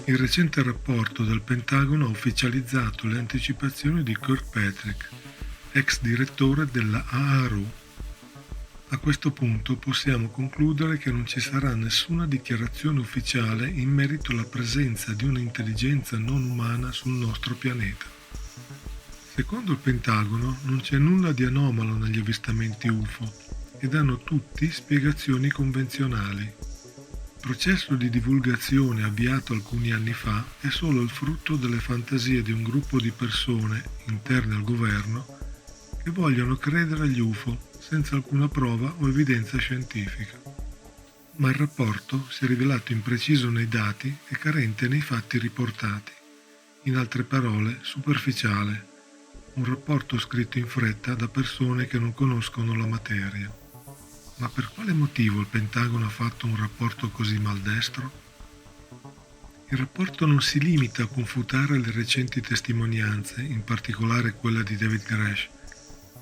Il recente rapporto del Pentagono ha ufficializzato le anticipazioni di Kirkpatrick, ex direttore della AARO. A questo punto possiamo concludere che non ci sarà nessuna dichiarazione ufficiale in merito alla presenza di un'intelligenza non umana sul nostro pianeta. Secondo il Pentagono non c'è nulla di anomalo negli avvistamenti UFO e danno tutti spiegazioni convenzionali. Il processo di divulgazione avviato alcuni anni fa è solo il frutto delle fantasie di un gruppo di persone interne al governo che vogliono credere agli UFO senza alcuna prova o evidenza scientifica. Ma il rapporto si è rivelato impreciso nei dati e carente nei fatti riportati. In altre parole, superficiale. Un rapporto scritto in fretta da persone che non conoscono la materia. Ma per quale motivo il Pentagono ha fatto un rapporto così maldestro? Il rapporto non si limita a confutare le recenti testimonianze, in particolare quella di David Grush,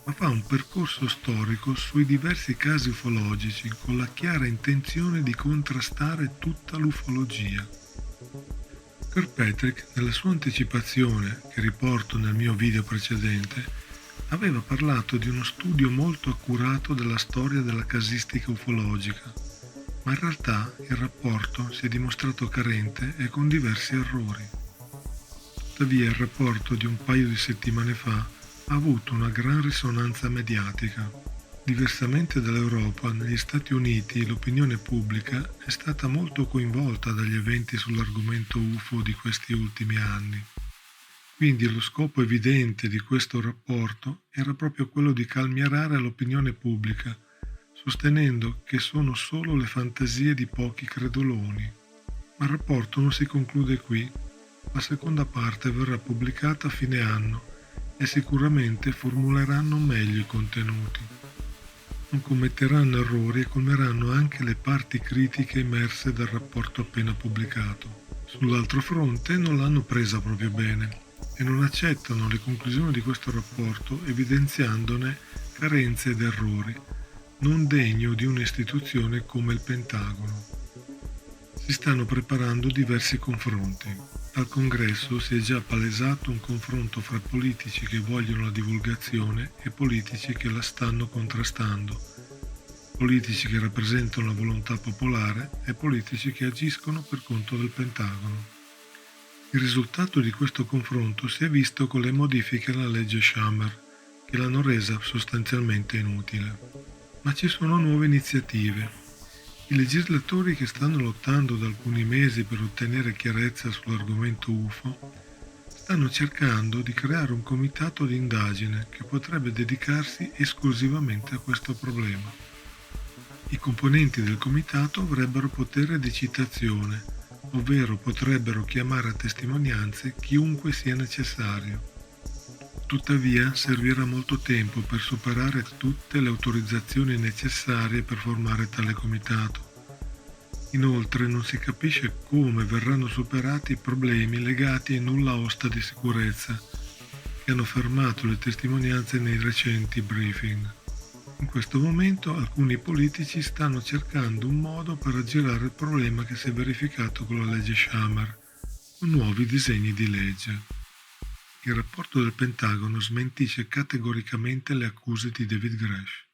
ma fa un percorso storico sui diversi casi ufologici con la chiara intenzione di contrastare tutta l'ufologia. Kirkpatrick, nella sua anticipazione, che riporto nel mio video precedente, aveva parlato di uno studio molto accurato della storia della casistica ufologica, ma in realtà il rapporto si è dimostrato carente e con diversi errori. Tuttavia il rapporto di un paio di settimane fa ha avuto una gran risonanza mediatica. Diversamente dall'Europa, negli Stati Uniti l'opinione pubblica è stata molto coinvolta dagli eventi sull'argomento UFO di questi ultimi anni. Quindi lo scopo evidente di questo rapporto era proprio quello di calmierare l'opinione pubblica, sostenendo che sono solo le fantasie di pochi creduloni. Ma il rapporto non si conclude qui. La seconda parte verrà pubblicata a fine anno e sicuramente formuleranno meglio i contenuti. Non commetteranno errori e colmeranno anche le parti critiche emerse dal rapporto appena pubblicato. Sull'altro fronte non l'hanno presa proprio bene e non accettano le conclusioni di questo rapporto evidenziandone carenze ed errori, non degno di un'istituzione come il Pentagono. Si stanno preparando diversi confronti. Al congresso si è già palesato un confronto fra politici che vogliono la divulgazione e politici che la stanno contrastando, politici che rappresentano la volontà popolare e politici che agiscono per conto del Pentagono. Il risultato di questo confronto si è visto con le modifiche alla legge Shammer, che l'hanno resa sostanzialmente inutile. Ma ci sono nuove iniziative. I legislatori che stanno lottando da alcuni mesi per ottenere chiarezza sull'argomento UFO stanno cercando di creare un comitato di indagine che potrebbe dedicarsi esclusivamente a questo problema. I componenti del comitato avrebbero potere di citazione, ovvero potrebbero chiamare a testimonianze chiunque sia necessario. Tuttavia servirà molto tempo per superare tutte le autorizzazioni necessarie per formare tale comitato. Inoltre non si capisce come verranno superati i problemi legati ai nulla osta di sicurezza che hanno fermato le testimonianze nei recenti briefing. In questo momento alcuni politici stanno cercando un modo per aggirare il problema che si è verificato con la legge Shammer, con nuovi disegni di legge. Il rapporto del Pentagono smentisce categoricamente le accuse di David Grush.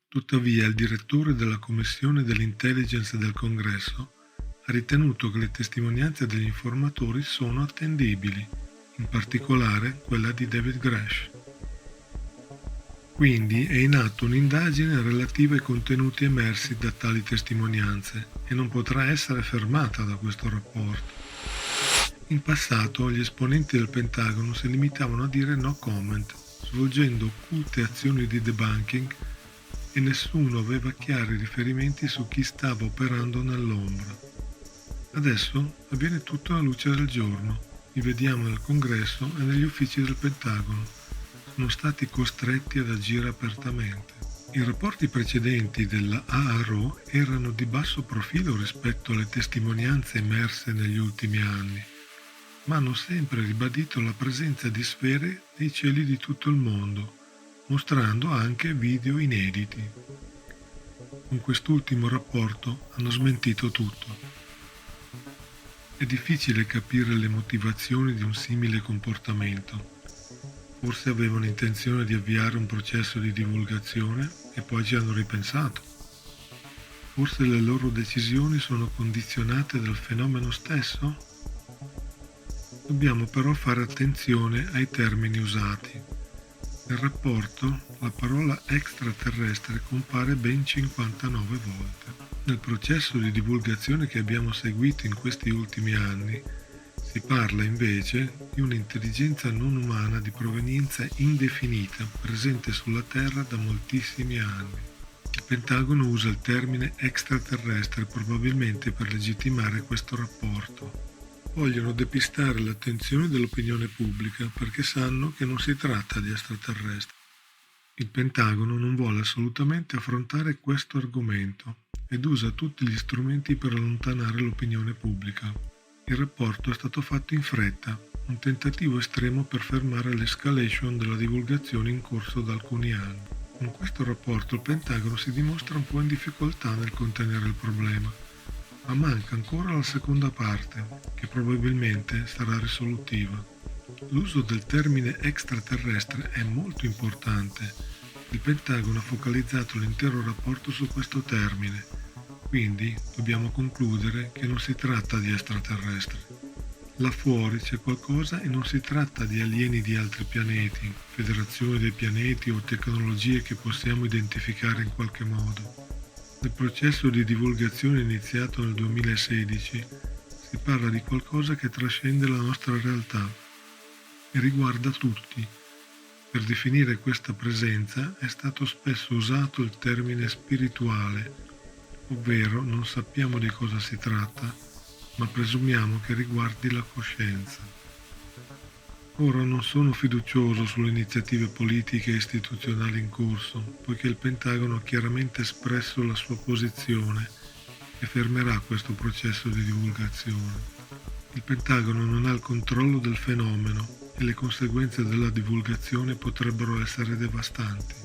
Tuttavia, il direttore della Commissione dell'Intelligence del Congresso ha ritenuto che le testimonianze degli informatori sono attendibili, in particolare quella di David Grush. Quindi è in atto un'indagine relativa ai contenuti emersi da tali testimonianze e non potrà essere fermata da questo rapporto. In passato gli esponenti del Pentagono si limitavano a dire no comment, svolgendo occulte azioni di debunking e nessuno aveva chiari riferimenti su chi stava operando nell'ombra. Adesso avviene tutto alla luce del giorno, li vediamo nel Congresso e negli uffici del Pentagono, sono stati costretti ad agire apertamente. I rapporti precedenti della AARO erano di basso profilo rispetto alle testimonianze emerse negli ultimi anni, ma hanno sempre ribadito la presenza di sfere nei cieli di tutto il mondo, mostrando anche video inediti. Con quest'ultimo rapporto hanno smentito tutto. È difficile capire le motivazioni di un simile comportamento. Forse avevano intenzione di avviare un processo di divulgazione e poi ci hanno ripensato. Forse le loro decisioni sono condizionate dal fenomeno stesso? Dobbiamo però fare attenzione ai termini usati. Nel rapporto la parola extraterrestre compare ben 59 volte. Nel processo di divulgazione che abbiamo seguito in questi ultimi anni si parla invece di un'intelligenza non umana di provenienza indefinita presente sulla Terra da moltissimi anni. Il Pentagono usa il termine extraterrestre probabilmente per legittimare questo rapporto. Vogliono depistare l'attenzione dell'opinione pubblica perché sanno che non si tratta di extraterrestri. Il Pentagono non vuole assolutamente affrontare questo argomento ed usa tutti gli strumenti per allontanare l'opinione pubblica. Il rapporto è stato fatto in fretta, un tentativo estremo per fermare l'escalation della divulgazione in corso da alcuni anni. Con questo rapporto il Pentagono si dimostra un po' in difficoltà nel contenere il problema, ma manca ancora la seconda parte, che probabilmente sarà risolutiva. L'uso del termine extraterrestre è molto importante. Il Pentagono ha focalizzato l'intero rapporto su questo termine, quindi dobbiamo concludere che non si tratta di extraterrestri. Là fuori c'è qualcosa e non si tratta di alieni di altri pianeti, federazioni dei pianeti o tecnologie che possiamo identificare in qualche modo. Nel processo di divulgazione iniziato nel 2016 si parla di qualcosa che trascende la nostra realtà e riguarda tutti. Per definire questa presenza è stato spesso usato il termine spirituale, ovvero non sappiamo di cosa si tratta, ma presumiamo che riguardi la coscienza. Ora non sono fiducioso sulle iniziative politiche e istituzionali in corso, poiché il Pentagono ha chiaramente espresso la sua posizione e fermerà questo processo di divulgazione. Il Pentagono non ha il controllo del fenomeno e le conseguenze della divulgazione potrebbero essere devastanti.